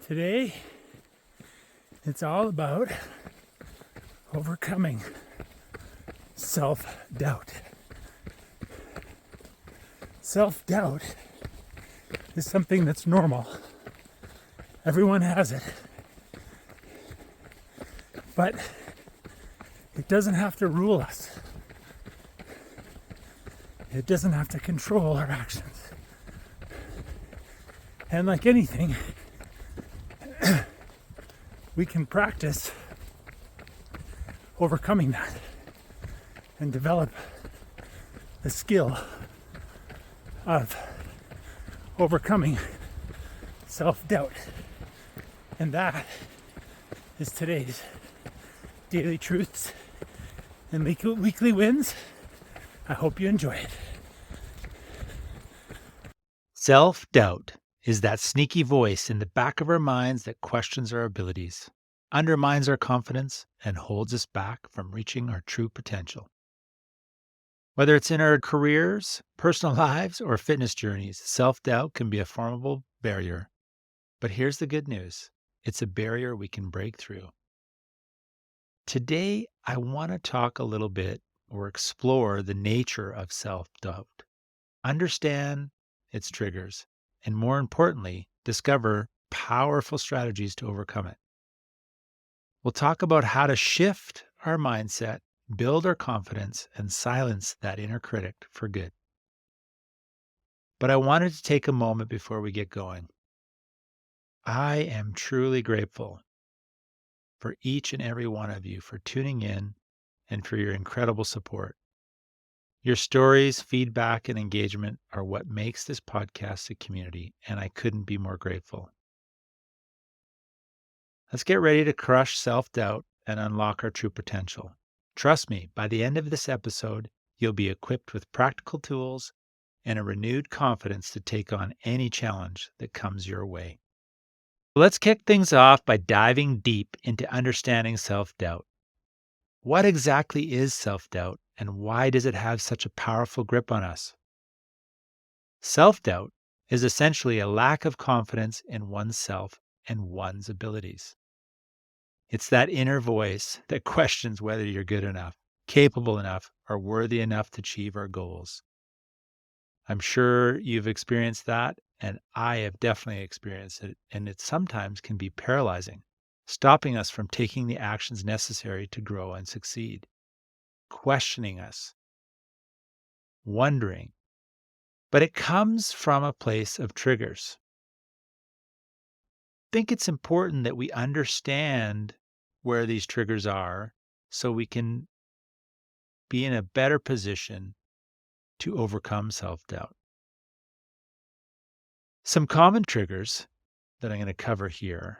Today, it's all about overcoming self-doubt. Self-doubt is something that's normal. Everyone has it. But it doesn't have to rule us. It doesn't have to control our actions. And like anything, we can practice overcoming that and develop the skill of overcoming self-doubt. And that is today's daily truths and weekly wins. I hope you enjoy it. Self-doubt is that sneaky voice in the back of our minds that questions our abilities, undermines our confidence, and holds us back from reaching our true potential. Whether it's in our careers, personal lives, or fitness journeys, self-doubt can be a formidable barrier. But here's the good news. It's a barrier we can break through. Today, I want to talk a little bit or explore the nature of self-doubt, understand its triggers, and more importantly, discover powerful strategies to overcome it. We'll talk about how to shift our mindset, build our confidence, and silence that inner critic for good. But I wanted to take a moment before we get going. I am truly grateful for each and every one of you for tuning in and for your incredible support. Your stories, feedback, and engagement are what makes this podcast a community, and I couldn't be more grateful. Let's get ready to crush self-doubt and unlock our true potential. Trust me, by the end of this episode, you'll be equipped with practical tools and a renewed confidence to take on any challenge that comes your way. Let's kick things off by diving deep into understanding self-doubt. What exactly is self-doubt, and why does it have such a powerful grip on us? Self-doubt is essentially a lack of confidence in oneself and one's abilities. It's that inner voice that questions whether you're good enough, capable enough, or worthy enough to achieve our goals. I'm sure you've experienced that, and I have definitely experienced it, and it sometimes can be paralyzing, stopping us from taking the actions necessary to grow and succeed, questioning us, wondering. But it comes from a place of triggers. I think it's important that we understand where these triggers are so we can be in a better position to overcome self-doubt. Some common triggers that I'm going to cover here,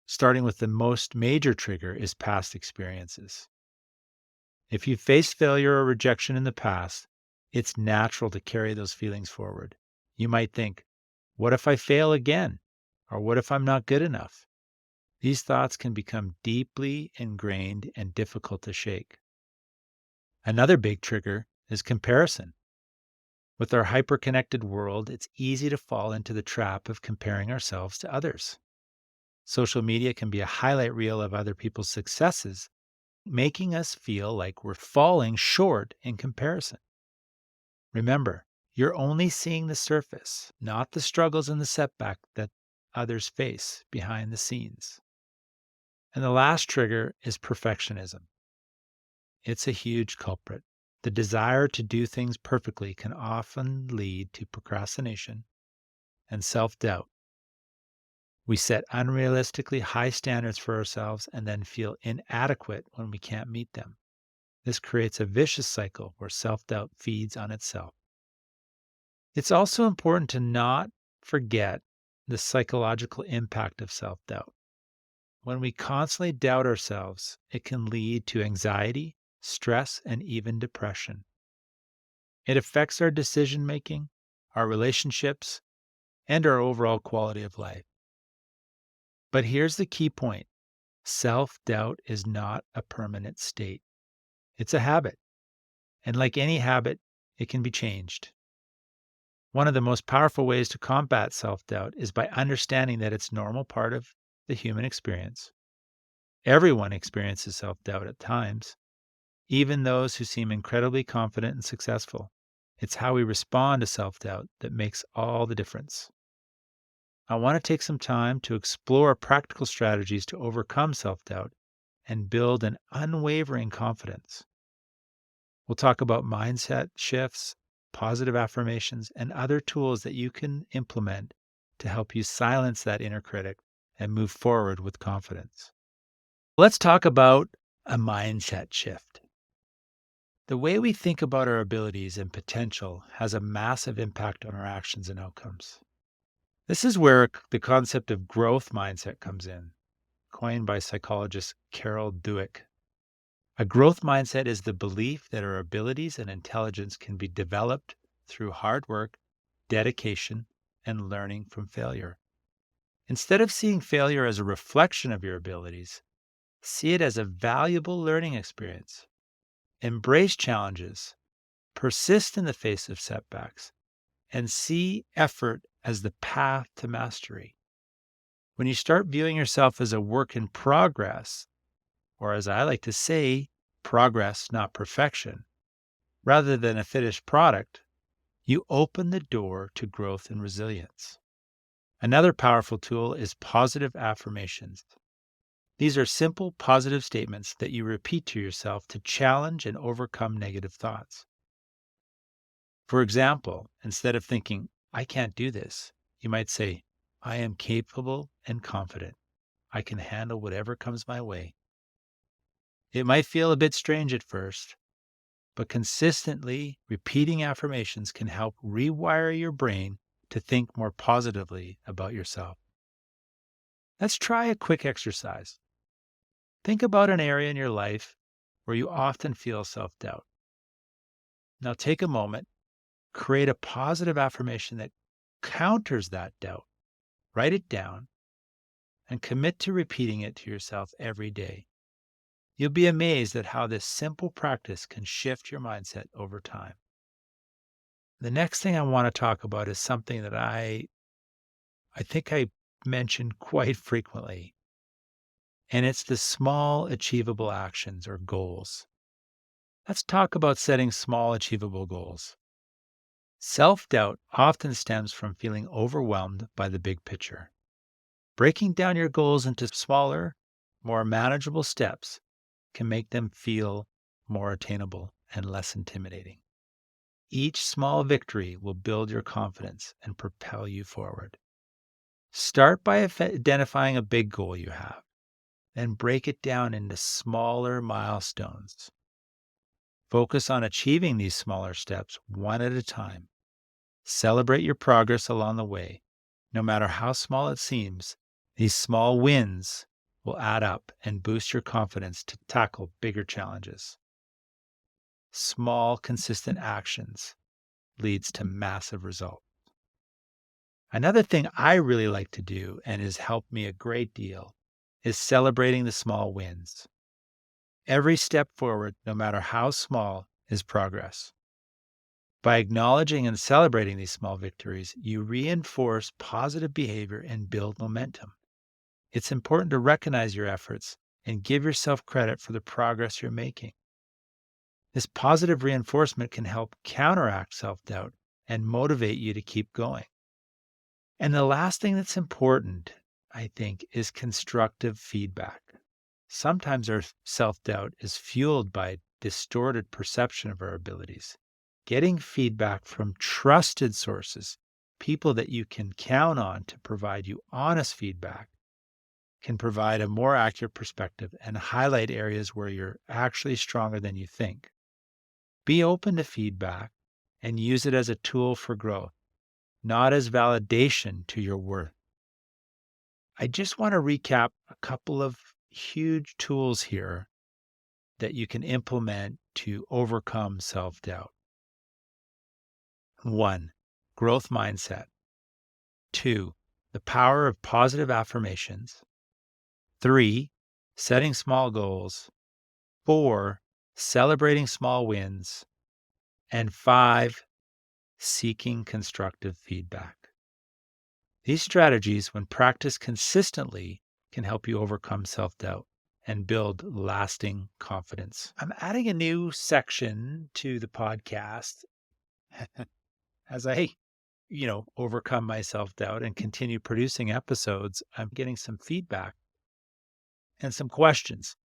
starting with the most major trigger, is past experiences. If you've faced failure or rejection in the past, it's natural to carry those feelings forward. You might think, what if I fail again? Or what if I'm not good enough? These thoughts can become deeply ingrained and difficult to shake. Another big trigger is comparison. With our hyper-connected world, it's easy to fall into the trap of comparing ourselves to others. Social media can be a highlight reel of other people's successes, making us feel like we're falling short in comparison. Remember, you're only seeing the surface, not the struggles and the setback that others face behind the scenes. And the last trigger is perfectionism. It's a huge culprit. The desire to do things perfectly can often lead to procrastination and self-doubt. We set unrealistically high standards for ourselves and then feel inadequate when we can't meet them. This creates a vicious cycle where self-doubt feeds on itself. It's also important to not forget the psychological impact of self-doubt. When we constantly doubt ourselves, it can lead to anxiety, stress, and even depression. It affects our decision-making, our relationships, and our overall quality of life. But here's the key point. Self-doubt is not a permanent state. It's a habit. And like any habit, it can be changed. One of the most powerful ways to combat self-doubt is by understanding that it's a normal part of the human experience. Everyone experiences self doubt at times, even those who seem incredibly confident and successful. It's how we respond to self doubt that makes all the difference. I want to take some time to explore practical strategies to overcome self doubt and build an unwavering confidence. We'll talk about mindset shifts, positive affirmations, and other tools that you can implement to help you silence that inner critic and move forward with confidence. Let's talk about a mindset shift. The way we think about our abilities and potential has a massive impact on our actions and outcomes. This is where the concept of growth mindset comes in, coined by psychologist Carol Dweck. A growth mindset is the belief that our abilities and intelligence can be developed through hard work, dedication, and learning from failure. Instead of seeing failure as a reflection of your abilities, see it as a valuable learning experience. Embrace challenges, persist in the face of setbacks, and see effort as the path to mastery. When you start viewing yourself as a work in progress, or as I like to say, progress, not perfection, rather than a finished product, you open the door to growth and resilience. Another powerful tool is positive affirmations. These are simple, positive statements that you repeat to yourself to challenge and overcome negative thoughts. For example, instead of thinking, I can't do this, you might say, I am capable and confident. I can handle whatever comes my way. It might feel a bit strange at first, but consistently repeating affirmations can help rewire your brain to think more positively about yourself. Let's try a quick exercise. Think about an area in your life where you often feel self doubt. Now take a moment, create a positive affirmation that counters that doubt. Write it down and commit to repeating it to yourself every day. You'll be amazed at how this simple practice can shift your mindset over time. The next thing I want to talk about is something that I think I mention quite frequently, and it's the small achievable actions or goals. Let's talk about setting small achievable goals. Self-doubt often stems from feeling overwhelmed by the big picture. Breaking down your goals into smaller, more manageable steps can make them feel more attainable and less intimidating. Each small victory will build your confidence and propel you forward. Start by identifying a big goal you have, then break it down into smaller milestones. Focus on achieving these smaller steps one at a time. Celebrate your progress along the way. No matter how small it seems, these small wins will add up and boost your confidence to tackle bigger challenges. Small, consistent actions leads to massive results. Another thing I really like to do and has helped me a great deal is celebrating the small wins. Every step forward, no matter how small, is progress. By acknowledging and celebrating these small victories, you reinforce positive behavior and build momentum. It's important to recognize your efforts and give yourself credit for the progress you're making. This positive reinforcement can help counteract self-doubt and motivate you to keep going. And the last thing that's important, I think, is constructive feedback. Sometimes our self-doubt is fueled by distorted perception of our abilities. Getting feedback from trusted sources, people that you can count on to provide you honest feedback, can provide a more accurate perspective and highlight areas where you're actually stronger than you think. Be open to feedback and use it as a tool for growth, not as validation to your worth. I just want to recap a couple of huge tools here that you can implement to overcome self-doubt. 1, growth mindset. 2, the power of positive affirmations. 3, setting small goals. 4, celebrating small wins. And 5, seeking constructive feedback. These strategies, when practiced consistently, can help you overcome self-doubt and build lasting confidence. I'm adding a new section to the podcast as I, overcome my self-doubt and continue producing episodes. I'm getting some feedback and some questions.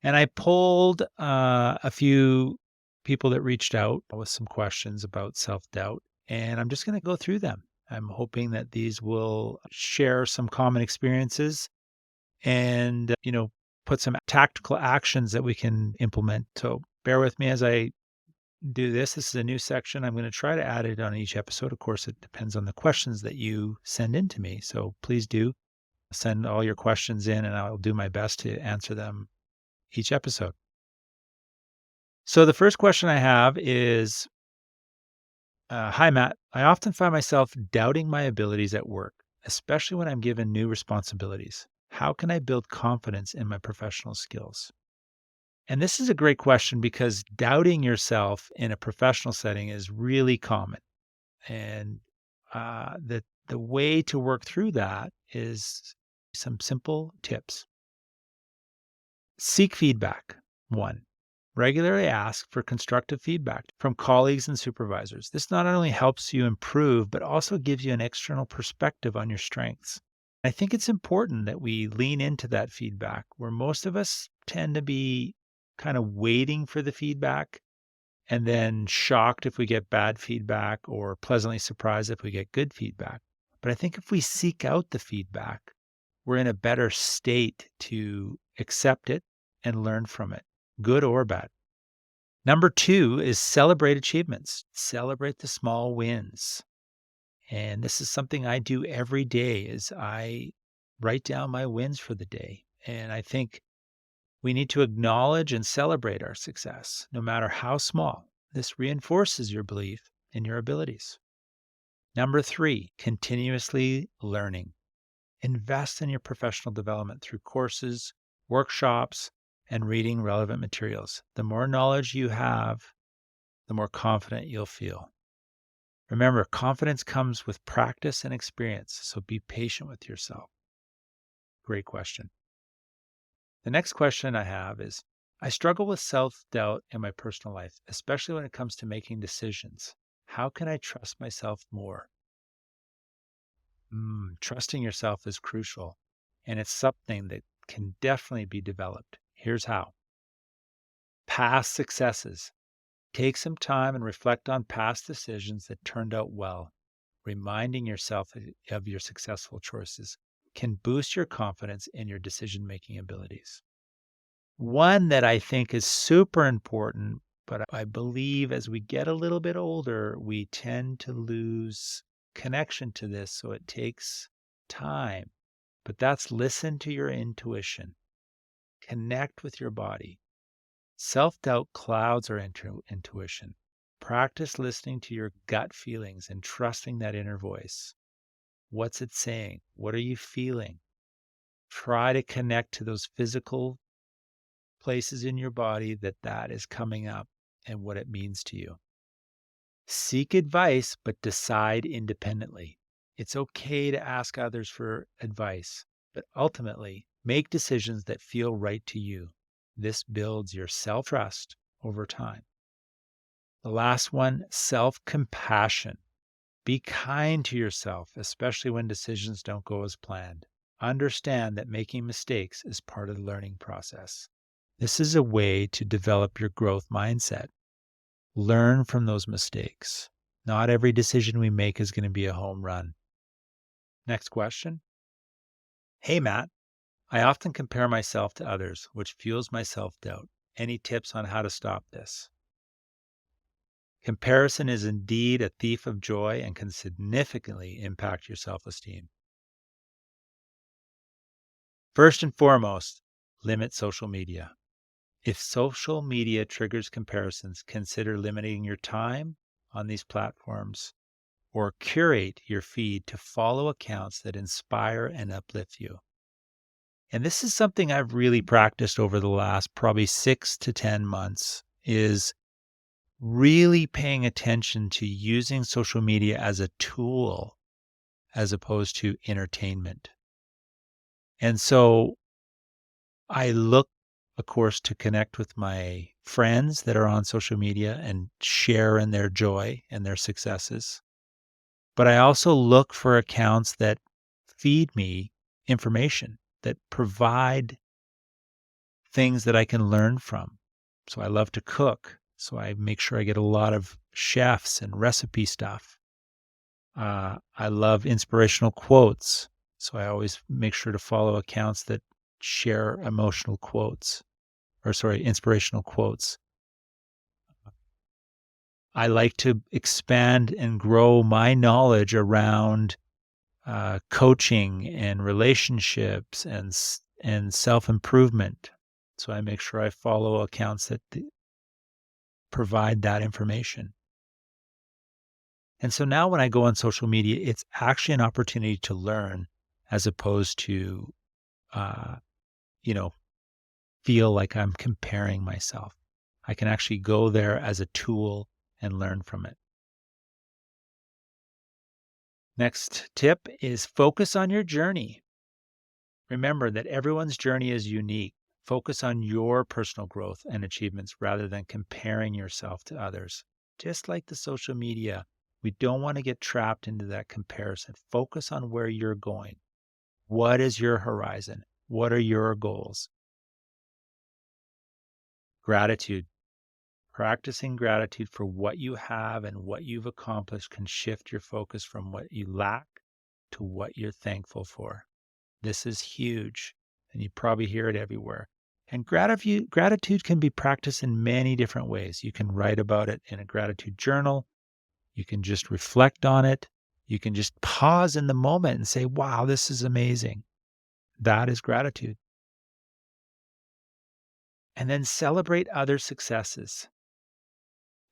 And I pulled a few people that reached out with some questions about self-doubt, and I'm just going to go through them. I'm hoping that these will share some common experiences and, put some tactical actions that we can implement. So bear with me as I do this. This is a new section. I'm going to try to add it on each episode. Of course, it depends on the questions that you send in to me. So please do send all your questions in, and I'll do my best to answer them each episode. So the first question I have is, hi, Matt. I often find myself doubting my abilities at work, especially when I'm given new responsibilities. How can I build confidence in my professional skills? And this is a great question because doubting yourself in a professional setting is really common. And the way to work through that is some simple tips. Seek feedback. One, regularly ask for constructive feedback from colleagues and supervisors. This not only helps you improve, but also gives you an external perspective on your strengths. I think it's important that we lean into that feedback where most of us tend to be kind of waiting for the feedback and then shocked if we get bad feedback or pleasantly surprised if we get good feedback. But I think if we seek out the feedback, we're in a better state to accept it and learn from it, good or bad. Number 2 is celebrate achievements. Celebrate the small wins. And this is something I do every day is I write down my wins for the day. And I think we need to acknowledge and celebrate our success, no matter how small. This reinforces your belief in your abilities. Number 3, continuously learning. Invest in your professional development through courses, workshops, and reading relevant materials. The more knowledge you have, the more confident you'll feel. Remember, confidence comes with practice and experience, so be patient with yourself. Great question. The next question I have is, I struggle with self-doubt in my personal life, especially when it comes to making decisions. How can I trust myself more? Trusting yourself is crucial, and it's something that can definitely be developed. Here's how. Past successes. Take some time and reflect on past decisions that turned out well. Reminding yourself of your successful choices can boost your confidence in your decision-making abilities. One that I think is super important, but I believe as we get a little bit older, we tend to lose connection to this, so it takes time. But that's listen to your intuition. Connect with your body. Self-doubt clouds our intuition. Practice listening to your gut feelings and trusting that inner voice. What's it saying? What are you feeling? Try to connect to those physical places in your body that is coming up and what it means to you. Seek advice, but decide independently. It's okay to ask others for advice, but ultimately make decisions that feel right to you. This builds your self-trust over time. The last one, self-compassion. Be kind to yourself, especially when decisions don't go as planned. Understand that making mistakes is part of the learning process. This is a way to develop your growth mindset. Learn from those mistakes. Not every decision we make is going to be a home run. Next question. Hey, Matt. I often compare myself to others, which fuels my self-doubt. Any tips on how to stop this? Comparison is indeed a thief of joy and can significantly impact your self-esteem. First and foremost, limit social media. If social media triggers comparisons, consider limiting your time on these platforms or curate your feed to follow accounts that inspire and uplift you. And this is something I've really practiced over the last probably 6 to 10 months is really paying attention to using social media as a tool as opposed to entertainment. And so I look, of course, to connect with my friends that are on social media and share in their joy and their successes. But I also look for accounts that feed me information, that provide things that I can learn from. So I love to cook. So I make sure I get a lot of chefs and recipe stuff. I love inspirational quotes. So I always make sure to follow accounts that share emotional quotes, or sorry, inspirational quotes. I like to expand and grow my knowledge around coaching and relationships and self improvement. So I make sure I follow accounts that provide that information. And so now when I go on social media, it's actually an opportunity to learn as opposed to, uh, you know, feel like I'm comparing myself. I can actually go there as a tool and learn from it. Next tip is focus on your journey. Remember that everyone's journey is unique. Focus on your personal growth and achievements rather than comparing yourself to others. Just like the social media, we don't want to get trapped into that comparison. Focus on where you're going. What is your horizon? What are your goals? Gratitude. Practicing gratitude for what you have and what you've accomplished can shift your focus from what you lack to what you're thankful for. This is huge, and you probably hear it everywhere. And gratitude can be practiced in many different ways. You can write about it in a gratitude journal. You can just reflect on it. You can just pause in the moment and say, wow, this is amazing. That is gratitude. And then celebrate other successes.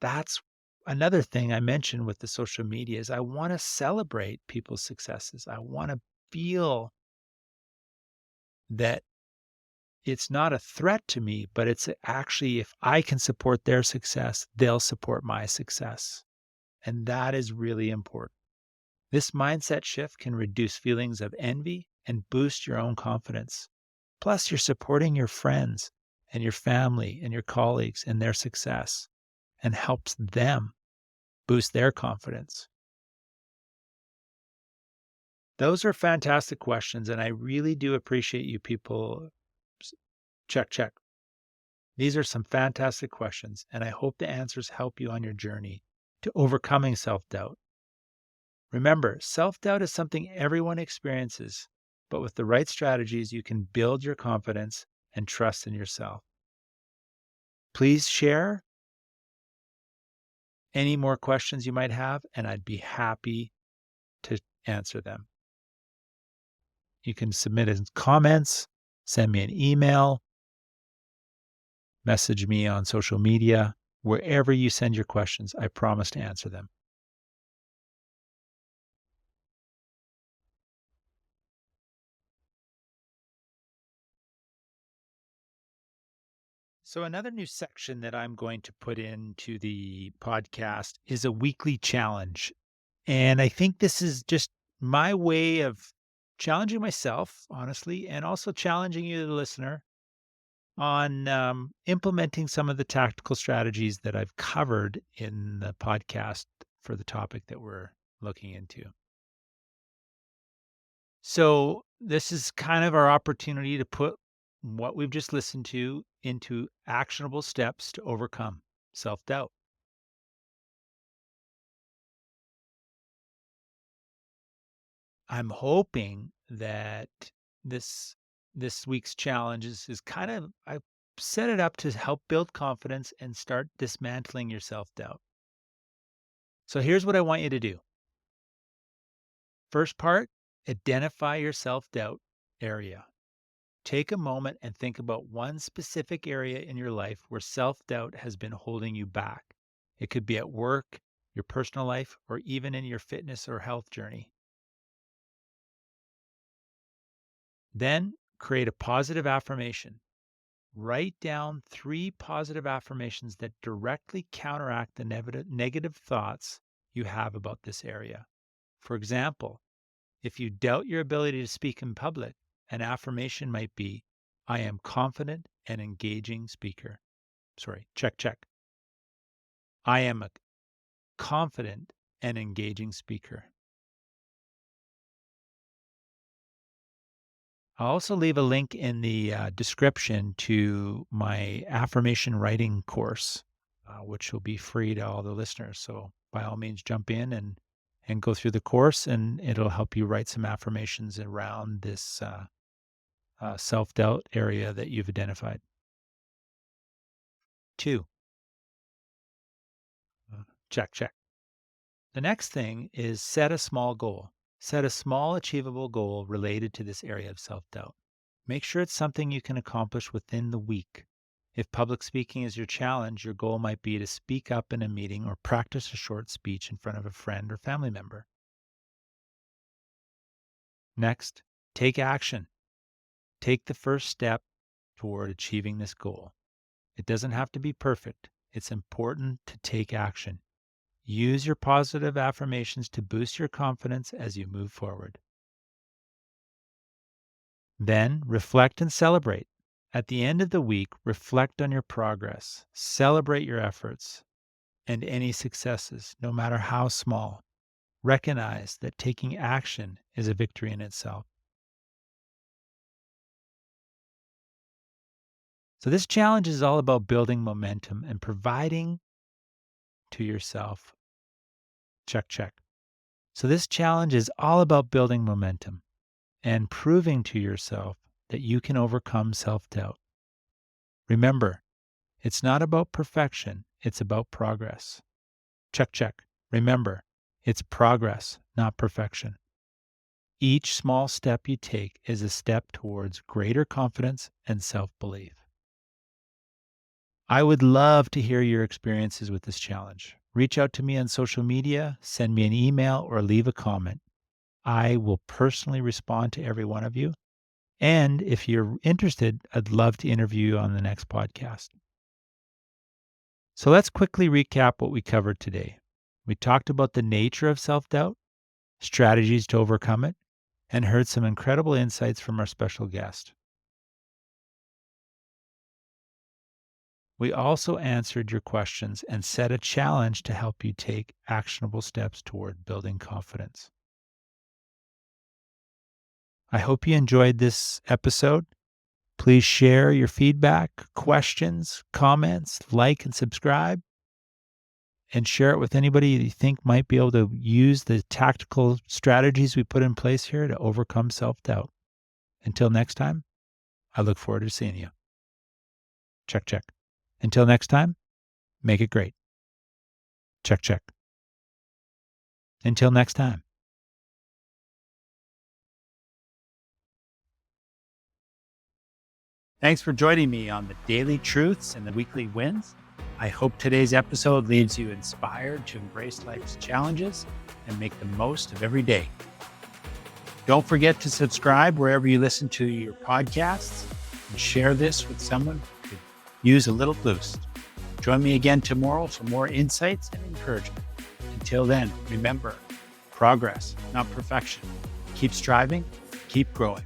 That's another thing I mentioned with the social media is I want to celebrate people's successes. I want to feel that it's not a threat to me, but it's actually if I can support their success, they'll support my success. And that is really important. This mindset shift can reduce feelings of envy and boost your own confidence. Plus, you're supporting your friends and your family and your colleagues in their success and helps them boost their confidence. Those are fantastic questions, and I really do appreciate you people. Check. These are some fantastic questions, and I hope the answers help you on your journey to overcoming self doubt. Remember, self doubt is something everyone experiences, but with the right strategies, you can build your confidence and trust in yourself. Please share any more questions you might have, and I'd be happy to answer them. You can submit in comments, send me an email, message me on social media, wherever you send your questions. I promise to answer them. So, another new section that I'm going to put into the podcast is a weekly challenge. And I think this is just my way of challenging myself, honestly, and also challenging you, the listener, on implementing some of the tactical strategies that I've covered in the podcast for the topic that we're looking into. So, this is kind of our opportunity to put what we've just listened to into actionable steps to overcome self doubt. I'm hoping that this this week's challenge is kind of I set it up to help build confidence and start dismantling your self doubt. So here's what I want you to do. First part, identify your self doubt area. Take a moment and think about one specific area in your life where self doubt has been holding you back. It could be at work, your personal life, or even in your fitness or health journey. Then create a positive affirmation. Write down 3 positive affirmations that directly counteract the negative thoughts you have about this area. For example, if you doubt your ability to speak in public, An affirmation might be, I am confident and engaging speaker. Check. I am a confident and engaging speaker. I'll also leave a link in the description to my affirmation writing course, which will be free to all the listeners. So by all means, jump in and go through the course, and it'll help you write some affirmations around this self-doubt area that you've identified. 2, check. The next thing is set a small goal. Set a small achievable goal related to this area of self-doubt. Make sure it's something you can accomplish within the week. If public speaking is your challenge, your goal might be to speak up in a meeting or practice a short speech in front of a friend or family member. Next, take action. Take the first step toward achieving this goal. It doesn't have to be perfect. It's important to take action. Use your positive affirmations to boost your confidence as you move forward. Then reflect and celebrate. At the end of the week, reflect on your progress, celebrate your efforts and any successes, no matter how small. Recognize that taking action is a victory in itself. So this challenge is all about building momentum and providing to yourself. Check. So this challenge is all about building momentum and proving to yourself that you can overcome self-doubt. Remember, it's not about perfection, it's about progress. Check. Remember, it's progress, not perfection. Each small step you take is a step towards greater confidence and self-belief. I would love to hear your experiences with this challenge. Reach out to me on social media, send me an email, or leave a comment. I will personally respond to every one of you. And if you're interested, I'd love to interview you on the next podcast. So let's quickly recap what we covered today. We talked about the nature of self-doubt, strategies to overcome it, and heard some incredible insights from our special guest. We also answered your questions and set a challenge to help you take actionable steps toward building confidence. I hope you enjoyed this episode. Please share your feedback, questions, comments, like and subscribe, and share it with anybody you think might be able to use the tactical strategies we put in place here to overcome self-doubt. Until next time, I look forward to seeing you. Check. Until next time, make it great. Check. Until next time. Thanks for joining me on the daily truths and the weekly wins. I hope today's episode leaves you inspired to embrace life's challenges and make the most of every day. Don't forget to subscribe wherever you listen to your podcasts and share this with someone who could use a little boost. Join me again tomorrow for more insights and encouragement. Until then, remember, progress, not perfection. Keep striving, keep growing.